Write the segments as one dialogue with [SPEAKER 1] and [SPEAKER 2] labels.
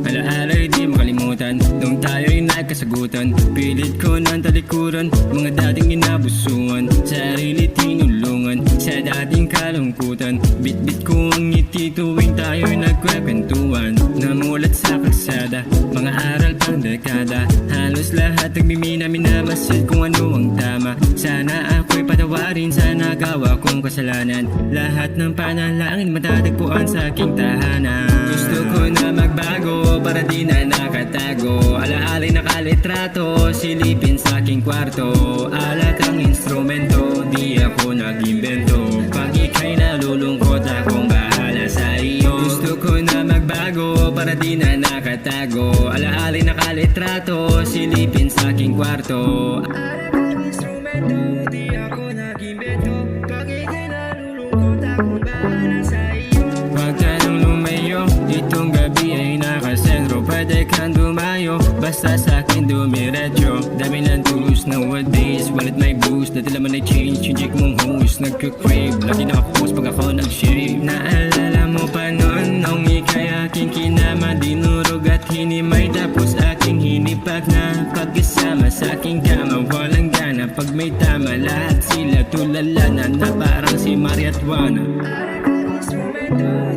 [SPEAKER 1] Alaala'y di makalimutan nung tayo'y nagkasagutan. Pilit ko ng talikuran, mga dating inabusuan. Sarili tinulungan sa dating kalungkutan. Bit-bit ko ang ngiti tuwing tayo'y nagkwekwentuhan. Namulat sa kalsada, mga aral pang dekada. Halos lahat nagmimina-minamasid kung ano ang tama. Sana ako'y patawarin sa nagawa kong kasalanan. Lahat ng panalangin matatagpuan sa aking tahanan. Gusto ko na magbago para di na nakatago. Alaala'y nakalitrato, silipin sa aking kwarto. Alak ang instrumento, di ako nag-imbento. Pag ika'y nalulungkot, akong bahala sa iyo. Gusto ko na magbago para di na nakatago. Alaala'y nakalitrato, silipin sa aking kwarto. Alak ang instrumento, di ako nag-imbento. Pag ika'y nalulungkot, akong bahala sa iyo. Huwag ka nang lumayo, itong gabi ay nakasentro. Pwede kang dumayo, basta sa'kin dumiretso. Dami ng tools nowadays, wallet may boost. Dati laman ay change, yung jig mong host. Nagka-crave, lagi nakapost pag ako nag-shave. Naalala mo pa noon, nung ika'y aking kinama. Dinurog at hinimay, tapos aking hinipag na pagkasama sa aking kama. Walang gana, pag may tama, lahat sila tulala na parang si Maria at Juana.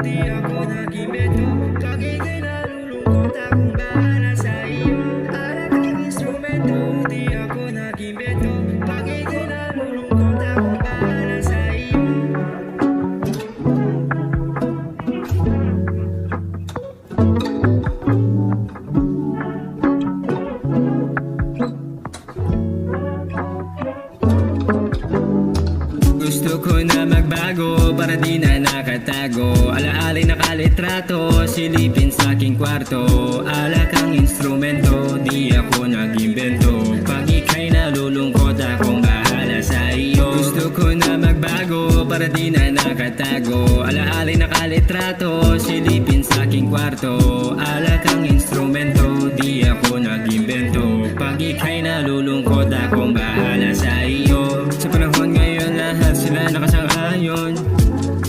[SPEAKER 1] Di ako nag-imbento. Pag ika'y nalulungkot, akong bahala sa iyo. Alak ang instrumento, di ako nag-imbento. Pag ika'y nalulungkot, akong bahala sa iyo. Gusto ko na magbago para di na nakatago. Alaala'y nakalitrato, silipin sa aking kwarto. Alak ang instrumento, di ako nag-imbento. Pag ika'y nalulungkot, akong bahala sa iyo. Gusto ko na magbago para di na nakatago. Alaala'y nakalitrato, silipin sa aking kwarto. Alak ang instrumento, di ako nag-imbento. Pag ika'y nalulungkot, akong bahala sa iyo. Sa panahon ngayon, lahat sila nakasang-ayon.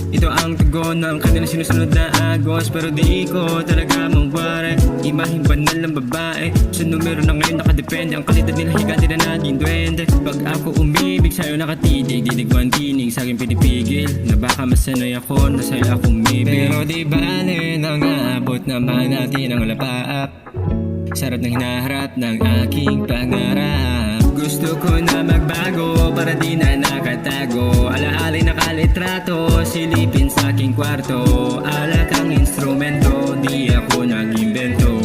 [SPEAKER 1] Ito ang tugon ng kanilang sinusunod na agos. Pero di ko talaga mawari. Imaheng banal ng babae, sa numero na ngayon nakadepende. Ang kalidad nila higante na naging duwende. Pag ako umibig, sa'yo nakatitig. Dinig mo ang tinig, sa'kin pinipigil. Na baka masanay ako, na sa'yo ako umibig. Pero di bale, nang aabot naman natin ang lapaap. Sarap ng hinaharap ng aking pangarap. Gusto ko na magbago para di na nakatago. Alaala'y nakalitrato, silipin sa aking kwarto. Alak ang instrumento, di ako nag-imbento.